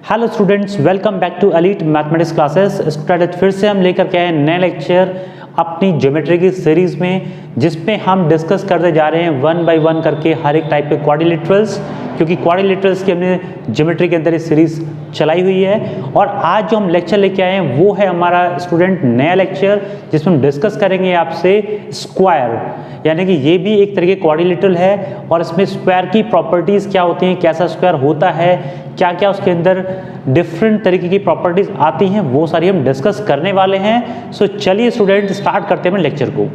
Hello students, welcome back to elite mathematics classes. Student फिर से हम लेकर के आए नए लेक्चर अपनी ज्योमेट्री की सीरीज में, जिसमें हम डिस्कस करते जा रहे हैं वन बाय वन करके हर एक टाइप के क्वाड्रिलेटरल्स, क्योंकि क्वाड्रिलेटरल्स की हमने ज्योमेट्री के अंदर ये सीरीज चलाई हुई है। और आज जो हम लेक्चर लेके आए हैं वो है हमारा स्टूडेंट नया लेक्चर, जिसमें हम डिस्कस करेंगे आपसे स्क्वायर, यानी कि ये भी एक तरह के क्वाड्रिलेटरल है और इसमें स्क्वायर की प्रॉपर्टीज क्या होती हैं, कैसा स्क्वायर होता है, क्या क्या उसके अंदर डिफरेंट तरीके की प्रॉपर्टीज आती हैं, वो सारी हम डिस्कस करने वाले हैं। सो चलिए स्टूडेंट स्टार्ट करते हैं लेक्चर को।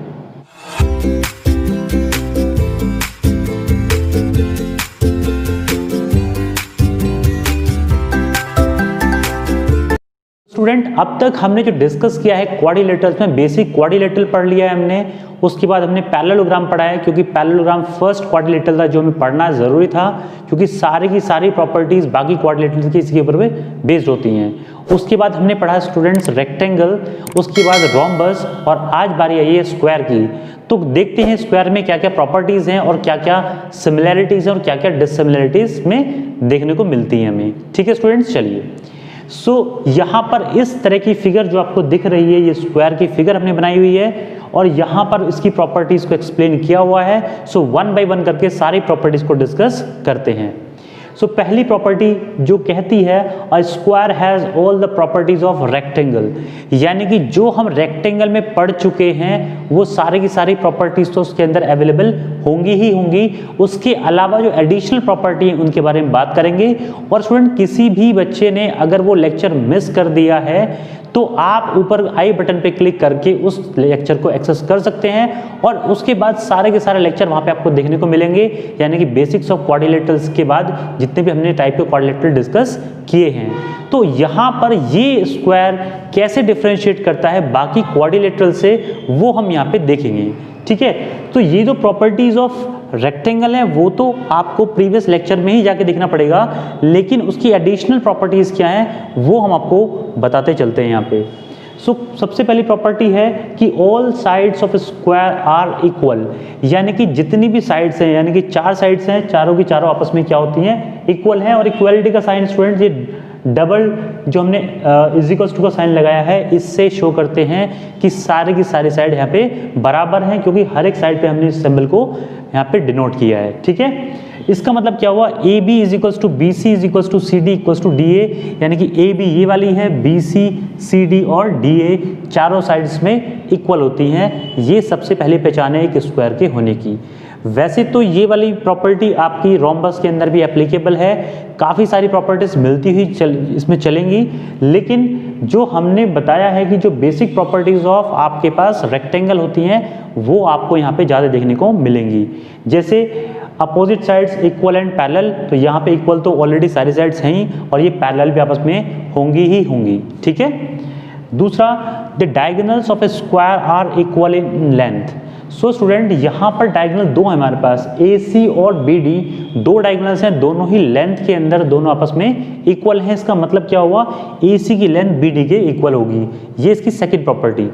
स्टूडेंट अब तक हमने जो डिस्कस किया है क्वाड्रिलेटरल्स में, बेसिक क्वाड्रिलेटरल पढ़ लिया है हमने। उसके बाद हमने पैरेललोग्राम पढ़ा है, क्योंकि पैरेललोग्राम फर्स्ट क्वाड्रिलेटरल था जो हमें पढ़ना जरूरी था, क्योंकि सारी की सारी प्रॉपर्टीज बाकी क्वाड्रिलेटरल की इसके ऊपर बेस्ड होती हैं। उसके बाद हमने पढ़ा स्टूडेंट्स रेक्टेंगल, उसके बाद रोम्बस, और आज बारी आई है स्क्वायर की। तो देखते हैं स्क्वायर में क्या क्या प्रॉपर्टीज हैं और क्या क्या सिमिलैरिटीज हैं और क्या क्या डिससिमिलैरिटीज में देखने को मिलती हैं हमें। ठीक है स्टूडेंट्स, चलिए। यहाँ पर इस तरह की फिगर जो आपको दिख रही है, ये स्क्वायर की फिगर हमने बनाई हुई है और यहाँ पर इसकी प्रॉपर्टीज को एक्सप्लेन किया हुआ है। वन बाय वन करके सारी प्रॉपर्टीज को डिस्कस करते हैं। पहली प्रॉपर्टी जो कहती है a square has all the properties of rectangle, यानी कि जो हम रेक्टेंगल में पढ़ चुके हैं वो सारी की सारी प्रॉपर्टीज तो उसके अंदर अवेलेबल होंगी ही होंगी। उसके अलावा जो एडिशनल प्रॉपर्टी है उनके बारे में बात करेंगे। और स्टूडेंट किसी भी बच्चे ने अगर वो लेक्चर मिस कर दिया है तो आप ऊपर आई बटन पे क्लिक करके उस लेक्चर को एक्सेस कर सकते हैं और उसके बाद सारे के सारे लेक्चर वहां पे आपको देखने को मिलेंगे, यानी कि बेसिक्स ऑफ क्वाड्रिलेटरल्स के बाद जितने भी हमने टाइप के क्वाड्रिलेटरल डिस्कस किए हैं। तो यहाँ पर ये स्क्वायर कैसे डिफरेंशिएट करता है बाकी क्वाड्रिलेटरल से, वो हम यहाँ पे देखेंगे। ठीक है, तो ये जो प्रॉपर्टीज ऑफ रेक्टेंगल है वो तो आपको प्रीवियस लेक्चर में ही जाके देखना पड़ेगा, लेकिन उसकी एडिशनल प्रॉपर्टीज क्या हैं वो हम आपको बताते चलते हैं यहाँ पे। सबसे पहली प्रॉपर्टी है कि all sides of square are equal, यानी कि जितनी भी साइड्स हैं, यानी कि चार साइड्स हैं, चारों की चारों आपस में क्या होती हैं, इक्वल हैं। और इक्वलिटी का साइन स्टूडेंट्स, ये डबल जो हमने इज इक्वल्स टू का साइन लगाया है, इससे शो करते हैं कि सारे की सारी साइड यहाँ पे बराबर हैं, क्योंकि हर एक साइड पे हमने इस सिंबल को यहाँ पे डिनोट किया है। ठीक है, इसका मतलब क्या हुआ, A B is equals to B C is equals to C D equals to D A, यानी कि ए बी ये वाली है, बी सी सी डी और डी ए चारों साइड्स में इक्वल होती हैं। ये सबसे पहली पहचान है एक स्क्वायर के होने की। वैसे तो ये वाली प्रॉपर्टी आपकी रोम्बस के अंदर भी एप्लीकेबल है, काफ़ी सारी प्रॉपर्टीज मिलती हुई इसमें चलेंगी, लेकिन जो हमने बताया है कि जो बेसिक प्रॉपर्टीज ऑफ आपके पास रेक्टेंगल होती हैं वो आपको यहाँ पे ज़्यादा देखने को मिलेंगी। जैसे opposite sides equal and parallel, तो यहाँ पे इक्वल तो ऑलरेडी सारी साइड्स हैं ही, और ये पैरेलल भी आपस में होंगी ही होंगी। ठीक है, दूसरा, the diagonals of a square are equal in length. Student यहाँ पर डायगोनल दो है हमारे पास, ए सी और बी डी, दो डायगोनल्स हैं, दोनों ही लेंथ के अंदर दोनों आपस में इक्वल हैं। इसका मतलब क्या हुआ, ए सी की लेंथ बी डी के इक्वल होगी। ये इसकी सेकंड प्रॉपर्टी।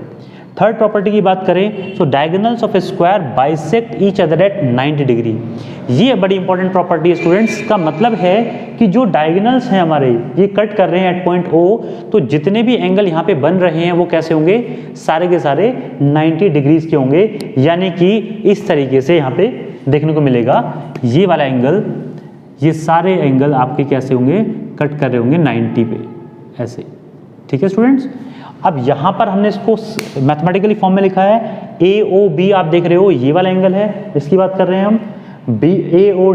थर्ड प्रॉपर्टी की बात करें तो diagonals of a square bisect each other at 90 degree. ये बड़ी इंपॉर्टेंट प्रॉपर्टी है स्टूडेंट्स। का मतलब है कि जो डायगोनल्स हैं हमारे, ये कट कर रहे हैं एट पॉइंट ओ, तो जितने भी एंगल यहाँ पे बन रहे हैं वो कैसे होंगे, सारे के सारे 90 डिग्रीज के होंगे। यानी कि इस तरीके से यहाँ पे देखने को मिलेगा, ये वाला एंगल, ये सारे एंगल आपके कैसे होंगे, कट कर रहे होंगे 90 पे ऐसे। ठीक है स्टूडेंट्स, अब यहाँ पर हमने इसको मैथमेटिकली फॉर्म में लिखा है, ए ओ बी आप देख रहे हो ये वाला एंगल है, इसकी बात कर रहे हैं हम। बी ए ओ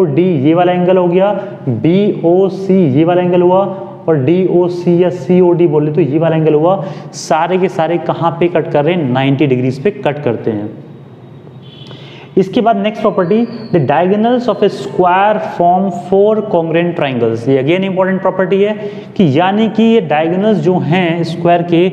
डी ये वाला एंगल हो गया, बी ओ सी ये वाला एंगल हुआ, और डी ओ सी या सी ओ डी बोले तो ये वाला एंगल हुआ। सारे के सारे कहाँ पे कट कर रहे हैं, 90 डिग्रीज पे कट करते हैं। इसके बाद next property, the diagonals of a square form 4 congruent triangles. ये अगेन इंपॉर्टेंट प्रॉपर्टी है कि यानी कि ये डायगोनल्स जो हैं स्क्वायर के,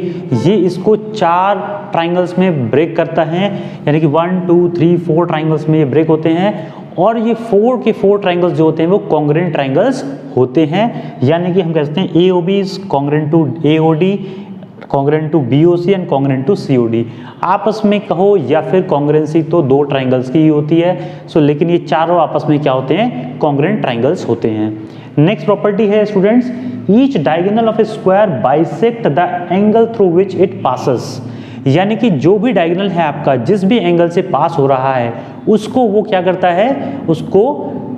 ये इसको 4 ट्राइंगल्स में ब्रेक करता है, यानी कि 1 2 3 4 ट्राइंगल्स में ये ब्रेक होते हैं। और ये 4 के 4 ट्राइंगल्स जो होते हैं वो कॉन्ग्रुएंट ट्राइंगल्स होते हैं, यानी कि हम कहते हैं A O B is congruent to A O D, congruent to BOC and congruent to COD। आपस में कहो या फिर कॉन्ग्रुएंसी तो दो ट्राइंगल्स की ही होती है। लेकिन ये चारों आपस में क्या होते हैं, कॉन्ग्रुएंट ट्राइंगल्स होते हैं। नेक्स्ट प्रॉपर्टी है students, each diagonal of a square bisect the angle through which it passes. यानी कि जो भी डायगोनल है आपका, जिस भी एंगल से पास हो रहा है उसको वो क्या करता है, उसको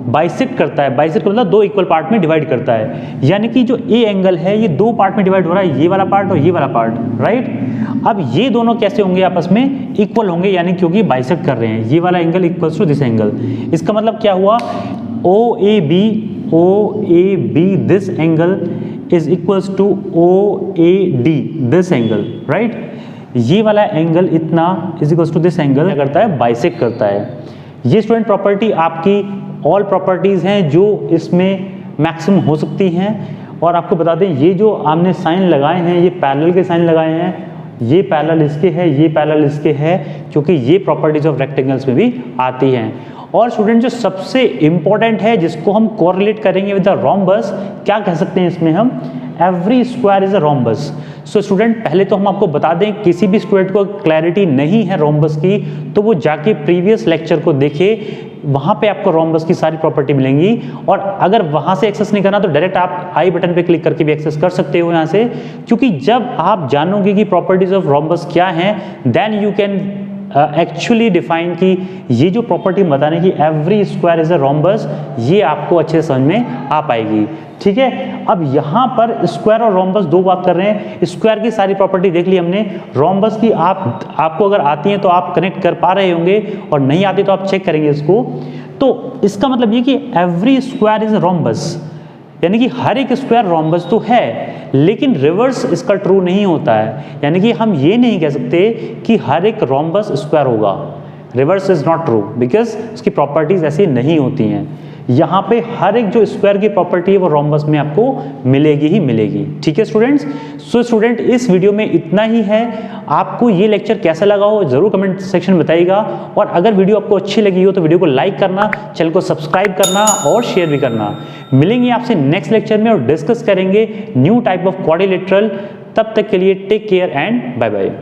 बाइसेक्ट करता है। बाइसेक्ट मतलब दो इक्वल पार्ट में डिवाइड करता है। यानी कि जो ए एंगल है ये दो पार्ट में डिवाइड हो रहा है, ये वाला पार्ट और ये वाला पार्ट, राइट। अब ये दोनों कैसे होंगे आपस में, इक्वल होंगे, यानी क्योंकि बाइसेक्ट कर रहे हैं। ये वाला angle equals to this angle. इसका मतलब क्या हुआ, O A B this angle is equals to O A D this angle, right. ये वाला एंगल इतना is equals to this angle क्या करता है, बाइसेक्ट करता है। ये स्टूडेंट प्रॉपर्टी आपकी ऑल प्रॉपर्टीज़ हैं जो इसमें मैक्सिमम हो सकती हैं। और आपको बता दें ये जो आपने साइन लगाए हैं, ये पैरेलल के साइन लगाए हैं, ये पैरेलल इसके है, ये पैरेलल इसके है, क्योंकि ये प्रॉपर्टीज ऑफ रेक्टेंगल्स में भी आती हैं। और स्टूडेंट जो सबसे इंपॉर्टेंट है जिसको हम कोरिलेट करेंगे विद द रोम्बस, क्या कह सकते हैं इसमें हम, every square is a rhombus. So student पहले तो हम आपको बता दें, किसी भी स्टूडेंट को क्लैरिटी नहीं है रोम्बस की तो वो जाके प्रीवियस लेक्चर को देखे, वहां पे आपको रोम्बस की सारी प्रॉपर्टी मिलेंगी। और अगर वहां से एक्सेस नहीं करना तो डायरेक्ट आप आई बटन पे क्लिक करके भी एक्सेस कर सकते हो यहाँ से, क्योंकि जब आप जानोगे कि प्रॉपर्टीज ऑफ रोम्बस क्या हैं, then you can actually define कि ये जो प्रॉपर्टी बताने की every square is a rhombus, ये आपको अच्छे से समझ में आ पाएगी। ठीक है, अब यहाँ पर स्क्वायर और रोम्बस दो बात कर रहे हैं। स्क्वायर की सारी प्रॉपर्टी देख ली हमने, रोम्बस की आपको अगर आती हैं तो आप कनेक्ट कर पा रहे होंगे, और नहीं आती तो आप चेक करेंगे इसको। तो इसका मतलब ये कि every square is a rhombus, यानी कि हर एक स्क्वायर रोम्बस तो है, लेकिन रिवर्स इसका ट्रू नहीं होता है। यानी कि हम ये नहीं कह सकते कि हर एक रोम्बस स्क्वायर होगा, reverse is not true, because उसकी प्रॉपर्टीज ऐसी नहीं होती हैं। यहाँ पे हर एक जो स्क्वायर की प्रॉपर्टी है वो रोम्बस में आपको मिलेगी ही मिलेगी। ठीक है स्टूडेंट्स, सो स्टूडेंट इस वीडियो में इतना ही है। आपको ये लेक्चर कैसा लगा हो जरूर कमेंट सेक्शन में बताइएगा, और अगर वीडियो आपको अच्छी लगी हो तो वीडियो को लाइक करना, चैनल को सब्सक्राइब करना और शेयर भी करना। मिलेंगे आपसे नेक्स्ट लेक्चर में और डिस्कस करेंगे न्यू टाइप ऑफ क्वाड्रिलेटरल। तब तक के लिए take care and bye bye.